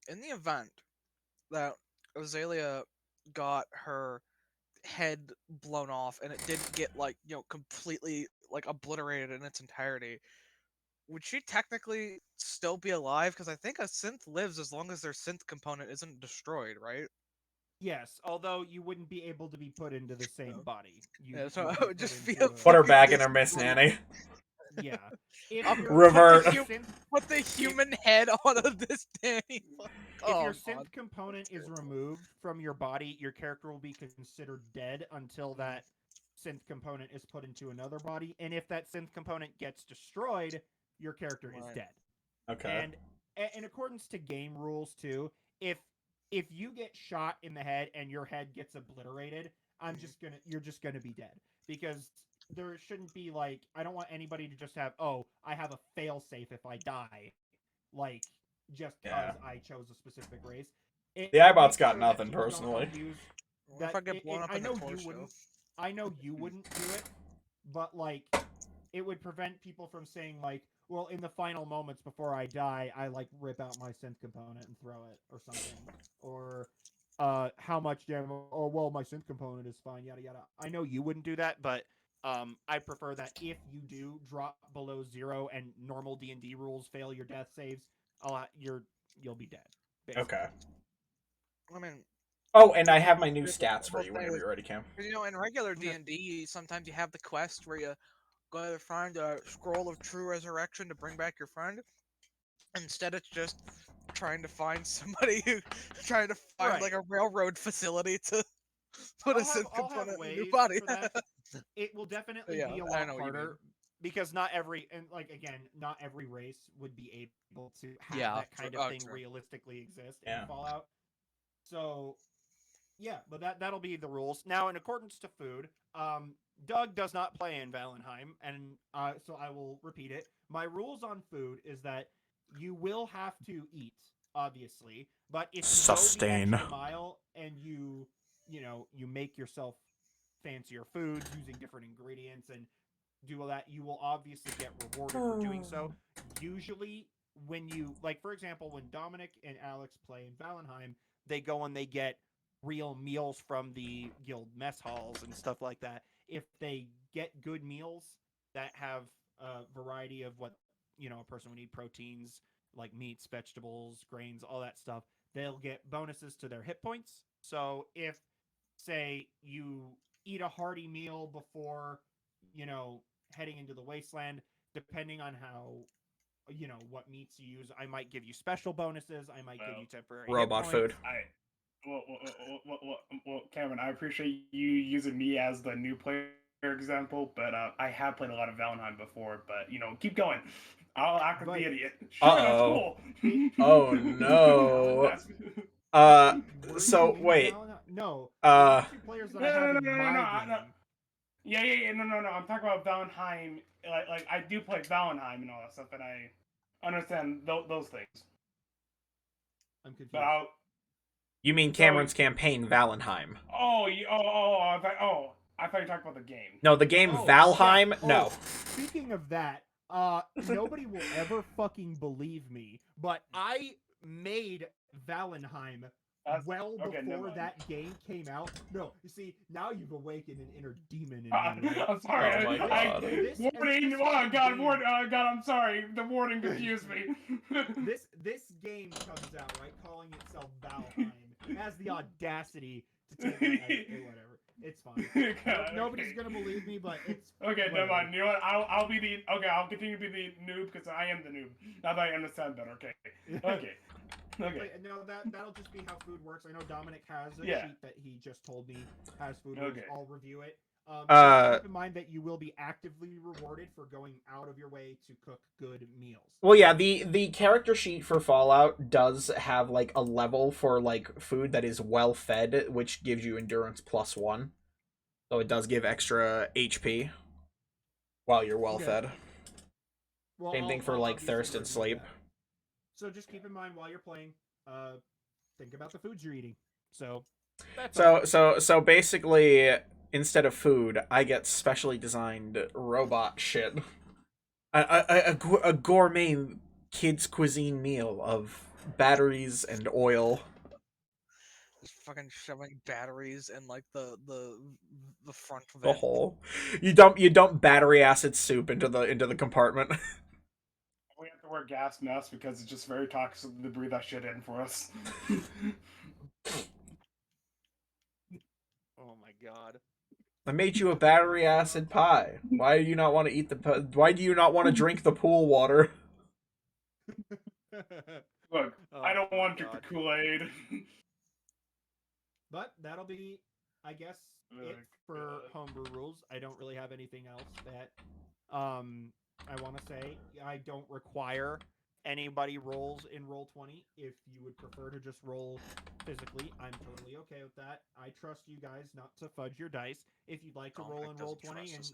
in the event that Azalea got her head blown off and it didn't get completely obliterated in its entirety, would she technically still be alive? Because I think a synth lives as long as their synth component isn't destroyed, right? Yes, although you wouldn't be able to be put into the same body. So would I be would put just into feel a- Put her fucking back in her this Miss Nanny. Yeah. Revert. Put the human head onto this Danny. If your synth component is removed from your body, your character will be considered dead until that synth component is put into another body. And if that synth component gets destroyed, your character is dead. Okay. And in accordance to game rules too, if you get shot in the head and your head gets obliterated, you're just gonna be dead. Because there shouldn't be I don't want anybody to just have, I have a fail-safe if I die. Just because I chose a specific race. The iBot's got Make sure nothing, that you don't personally. use If I get blown up in the torso. I know you wouldn't do it, but it would prevent people from saying well, in the final moments before I die, I like rip out my synth component and throw it or something. Or how much damage? Oh well, my synth component is fine. Yada yada. I know you wouldn't do that, but I prefer that if you do drop below 0 and normal D&D rules fail your death saves, you'll be dead. Basically. Okay. I mean, Oh, and I have my new Here's stats the for whole you thing whenever is- you're ready, Cam. you know, in regular D&D, sometimes you have the quest where you go to find a scroll of true resurrection to bring back your friend. Instead, it's just trying to find somebody who trying to find Right. like a railroad facility to put a synth I'll have component in a new ways body. for that. It will definitely Yeah, be a I lot know what you harder mean. because not every not every race would be able to have Yeah, that kind of thing true. realistically exist Yeah. in Fallout. So yeah, but that'll be the rules. Now, in accordance to food, Doug does not play in Valheim, and so I will repeat it. My rules on food is that you will have to eat, obviously, but if you Sustain. go the extra mile and you make yourself fancier foods using different ingredients and do all that, you will obviously get rewarded for doing so. Usually, when you for example, when Dominic and Alex play in Valheim, they go and they get real meals from the guild mess halls and stuff like that. If they get good meals that have a variety of what a person would need, proteins like meats, vegetables, grains, all that stuff, they'll get bonuses to their hit points. So if, say, you eat a hearty meal before heading into the wasteland, depending on how what meats you use, I might give you special bonuses, I might give you temporary Robot hit food. points. Well, Cameron, I appreciate you using me as the new player example, but I have played a lot of Valheim before. But keep going. I'll act like the idiot. Sure, that's Uh-oh. cool. Oh no. Were So you in wait. Valheim? No. Uh, The two players that I have in my game. Yeah, no. I'm talking about Valheim. Like I do play Valheim and all that stuff, and I understand those things. I'm confused. But you mean Cameron's campaign, Valheim? I thought you talked about the game. No, the game Oh, Valheim? yeah. No. Speaking of that, nobody will ever fucking believe me, but I made Valheim well before that game came out. No, you see, now you've awakened an inner demon in me. Right? I'm sorry. Oh my God. Warning! Oh God! I'm sorry. The warning confused me. This game comes out, right, calling itself Valheim. It has the audacity to take whatever. It's fine. Nobody's gonna believe me, but it's okay. whatever. Never mind. You know what? I'll continue to be the noob because I am the noob. Now that I understand better. Okay. But, no, that'll just be how food works. I know Dominic has a sheet that he just told me has food rules. I'll review it. Keep in mind that you will be actively rewarded for going out of your way to cook good meals. Well, yeah, the character sheet for Fallout does have like a level for like food that is well fed, which gives you endurance +1. So it does give extra HP while you're well fed. Well, Same thing for like thirst and sleep. That. So just keep in mind while you're playing, think about the foods you're eating. So so basically, instead of food, I get specially designed robot shit. A gourmet kids cuisine meal of batteries and oil. Just fucking shoving batteries in like the front of The it. hole. You dump battery acid soup into the compartment. We have to wear gas masks because it's just very toxic to breathe that shit in for us. Oh my God. I made you a battery acid pie. Why do you not want to eat why do you not want to drink the pool water? Look, I don't want to drink the Kool-Aid. But that'll be, I guess, it for homebrew rules. I don't really have anything else that I want to say. I don't require anybody rolls in Roll20. If you would prefer to just roll physically, I'm totally okay with that. I trust you guys not to fudge your dice. If you'd like to roll in Roll20 and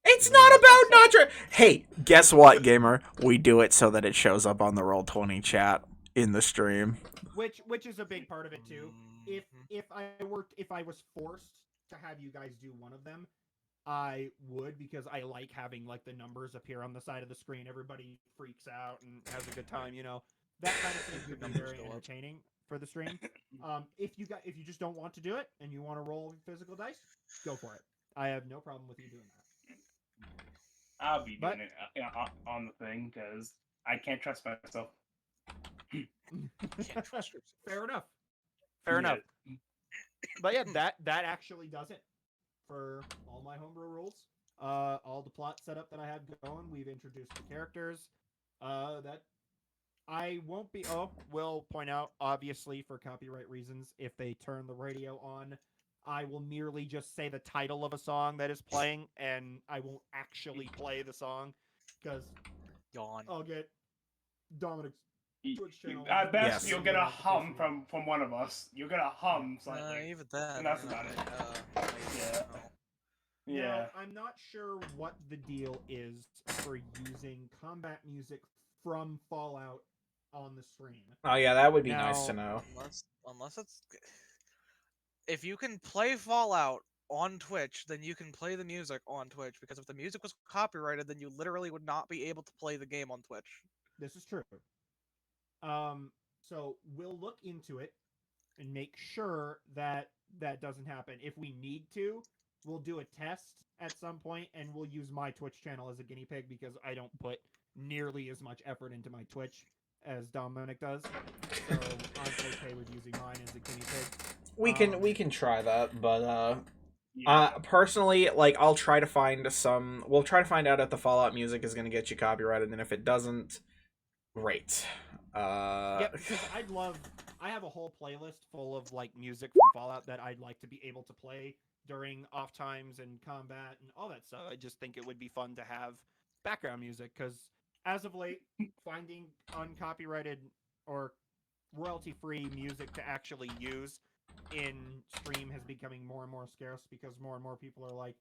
it's not about not Hey, guess what, gamer? We do it so that it shows up on the Roll20 chat in the stream. Which is a big part of it too. If I was forced to have you guys do one of them, I would, because I like having like the numbers appear on the side of the screen. Everybody freaks out and has a good time, you know. That kind of thing could be Numbers very go up. entertaining for the stream. If you just don't want to do it and you want to roll physical dice, go for it. I have no problem with you doing that. I'll be doing it on the thing because I can't trust myself. Can't trust yourself. Fair enough. Fair enough. But yeah, that actually does it for all my homebrew rules. All the plot setup that I have going. We've introduced the characters. That I won't be. Oh, will point out, obviously, for copyright reasons, if they turn the radio on, I will merely just say the title of a song that is playing, and I won't actually play the song because Yawn. I'll get Dominic's Twitch channel. At best, Yes. you'll get a hum from one of us. You'll get a hum slightly. Even then. And that's you know, about it. yeah. Yeah. Now, I'm not sure what the deal is for using combat music from Fallout on the stream. Oh yeah, that would be nice Now- to know. Unless it's, if you can play Fallout on Twitch, then you can play the music on Twitch. Because if the music was copyrighted, then you literally would not be able to play the game on Twitch. This is true. So we'll look into it and make sure that that doesn't happen. If we need to, we'll do a test at some point, and we'll use my Twitch channel as a guinea pig because I don't put nearly as much effort into my Twitch as Dominic does. So I'm okay with using mine as a guinea pig. We can try that, but Yeah. personally, like, I'll try to find some. We'll try to find out if the Fallout music is gonna get you copyrighted, and if it doesn't, great. Yeah, because I have a whole playlist full of like music from Fallout that I'd like to be able to play during off times and combat and all that stuff. I just think it would be fun to have background music because as of late, finding uncopyrighted or royalty-free music to actually use in stream has becoming more and more scarce because more and more people are like,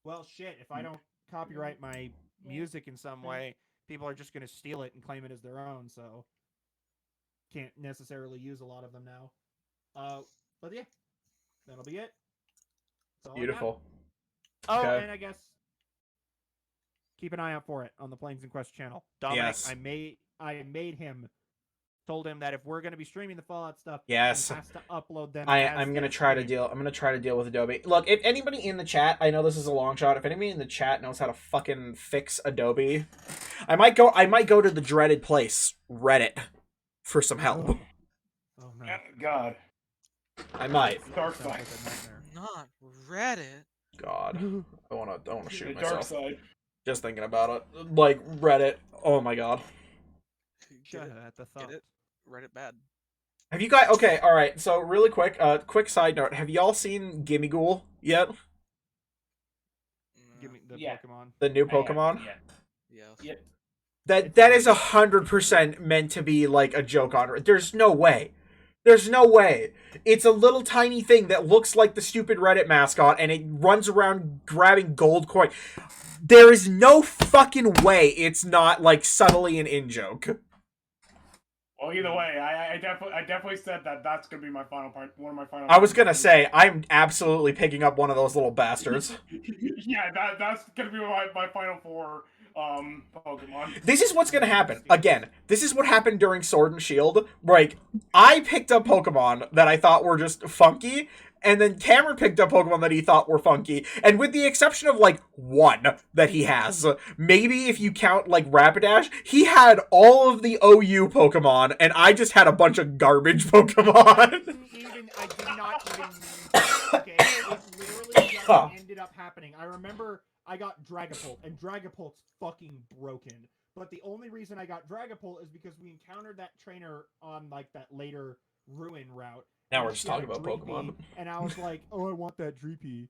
well, shit, if I don't copyright my music in some way, people are just going to steal it and claim it as their own, so can't necessarily use a lot of them now. But yeah, that'll be it. That's all I got. Beautiful. Oh, Okay. and I guess keep an eye out for it on the Planes and Quest channel. Dominic, Yes. I made him, told him that if we're going to be streaming the Fallout stuff, Yes. he has to upload them. I'm gonna try to deal. I'm gonna try to deal with Adobe. Look, if anybody in the chat, I know this is a long shot. If anybody in the chat knows how to fucking fix Adobe, I might go to the dreaded place, Reddit, for some help. Oh no. God. I might. Dark Sounds like side. a nightmare. Not Reddit. God, I wanna shoot The dark myself. side. Just thinking about it, like Reddit. Oh my God. Get Shut it? at the thought. it? Reddit bad. Have you guys? Okay, all right. So really quick, quick side note: have y'all seen Gimme Ghoul yet? Give me the Yeah. Pokemon. The new I am, Pokemon. Yeah. Yes. Yep. That is 100% meant to be like a joke on it. There's no way. There's no way. It's a little tiny thing that looks like the stupid Reddit mascot, and it runs around grabbing gold coin. There is no fucking way it's not like subtly an in-joke. Well, either way, I definitely said that that's gonna be my final part. One of my final. I was gonna say, I'm absolutely picking up one of those little bastards. Yeah, that's gonna be my final four. Pokemon. This is what's gonna happen. Again, this is what happened during Sword and Shield. Like, I picked up Pokemon that I thought were just funky, and then Cameron picked up Pokemon that he thought were funky, and with the exception of, like, one that he has, maybe if you count, like, Rapidash, he had all of the OU Pokemon, and I just had a bunch of garbage Pokemon. I did not even okay, it literally just ended up happening. I remember I got Dragapult, and Dragapult's fucking broken. But the only reason I got Dragapult is because we encountered that trainer on, like, that later Ruin route. Now and we're just she had talking a about Dreepy, Pokemon. And I was like, oh, I want that Dreepy.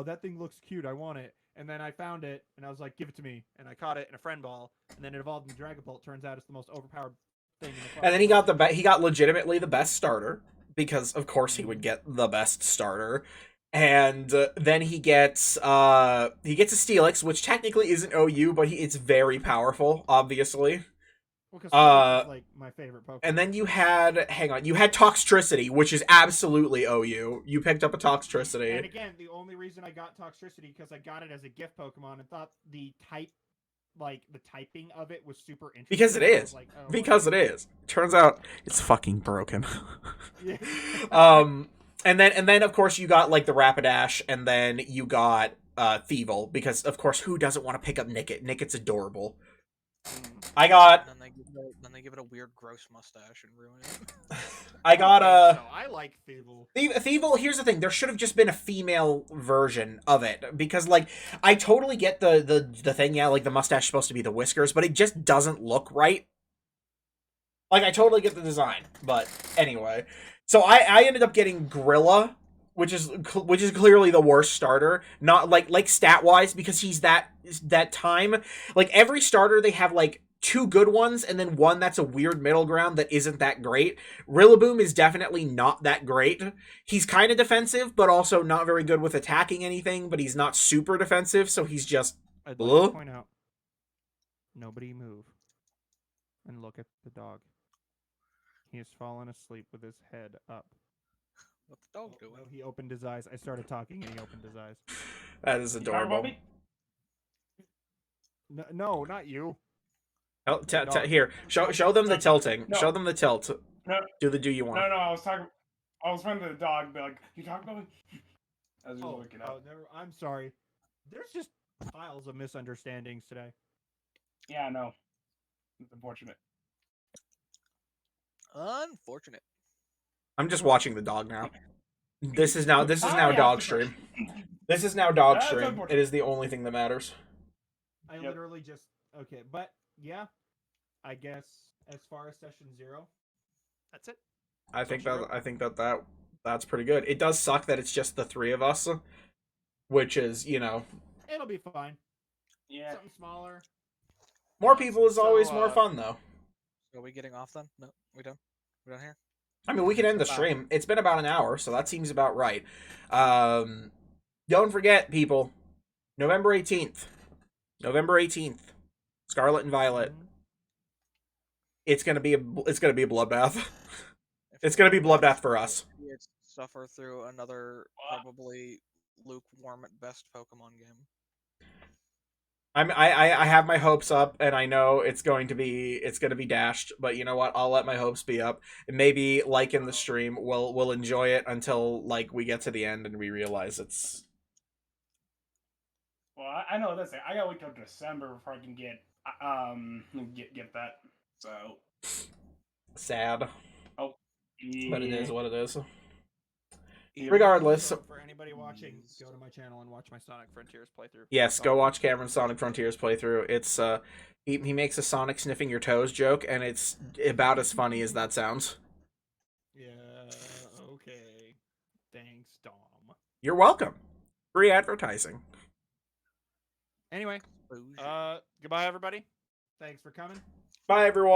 That thing looks cute. I want it. And then I found it, and I was like, give it to me. And I caught it in a friend ball, and then it evolved into Dragapult. Turns out it's the most overpowered thing in the class. And then he got legitimately the best starter, because of course he would get the best starter. And then he gets a Steelix, which technically isn't OU, but it's very powerful, obviously. Well, because Uh, like my favorite Pokemon. And then you had, hang on, you had Toxtricity, which is absolutely OU. You picked up a And Toxtricity. again, the only reason I got Toxtricity because I got it as a gift Pokemon and thought the typing of it was super interesting. Because it I was is. like, oh, Because it is. Turns out it's fucking broken. Yeah. And then of course you got like the Rapidash, and then you got Thievul, because of course who doesn't want to pick up Nickit? Nickit's adorable. I got And then they give it a weird, gross mustache and ruin it. I got Okay, so I like Thievul. Thievul. Here's the thing: there should have just been a female version of it, because like I totally get the thing. Yeah, like the mustache is supposed to be the whiskers, but it just doesn't look right. Like I totally get the design, but anyway. So I ended up getting Grilla, which is clearly the worst starter. Not like stat wise, because he's that time. Like every starter, they have like 2 good ones and then one that's a weird middle ground that isn't that great. Rillaboom is definitely not that great. He's kind of defensive, but also not very good with attacking anything. But he's not super defensive, so he's just. I'd like to point out, nobody move and look at the dog. He has fallen asleep with his head up. What's the dog Oh, doing? no, he opened his eyes. I started talking and he opened his eyes. That is You talking about adorable. me? No, not you. Here, show them the tilting. No. Show them the tilt. No. Do you want? No, I was talking to the dog, but like, you talking about me? I was just looking up. I'm sorry. There's just piles of misunderstandings today. Yeah, I know. It's unfortunate. Unfortunate. I'm just watching the dog now. This is now yeah, dog super. stream. This is now dog That's stream. unfortunate. It is the only thing that matters. I Yep. literally just okay, but yeah, I guess as far as session 0, that's it. I think Sure. that's pretty good. It does suck that it's just the 3 of us, which is, It'll be fine. Yeah. Something smaller. more people is So, always more fun though. Are we getting off then? No, we done. We done here. I mean, we can end the stream. It's been about an hour, so that seems about right. Don't forget, people, November 18th. Scarlet and Violet. Mhm. It's gonna be a bloodbath. If It's gonna be we want bloodbath for us. to suffer through another probably lukewarm at best Pokemon game. I have my hopes up, and I know it's gonna be dashed. But you know what? I'll let my hopes be up, and maybe like in the stream, we'll enjoy it until like we get to the end and we realize it's. Well, I know this. I gotta wait till December before I can get that. So. Sad, Yeah. but it is what it is. Even Regardless. So for anybody watching, go to my channel and watch my Sonic Frontiers playthrough. Yes, go watch Cameron's Sonic Frontiers playthrough. It's he makes a Sonic sniffing your toes joke, and it's about as funny as that sounds. Yeah. Okay. Thanks, Dom. You're welcome. Free advertising. Anyway, Bougie. goodbye, everybody. Thanks for coming. Bye, everyone.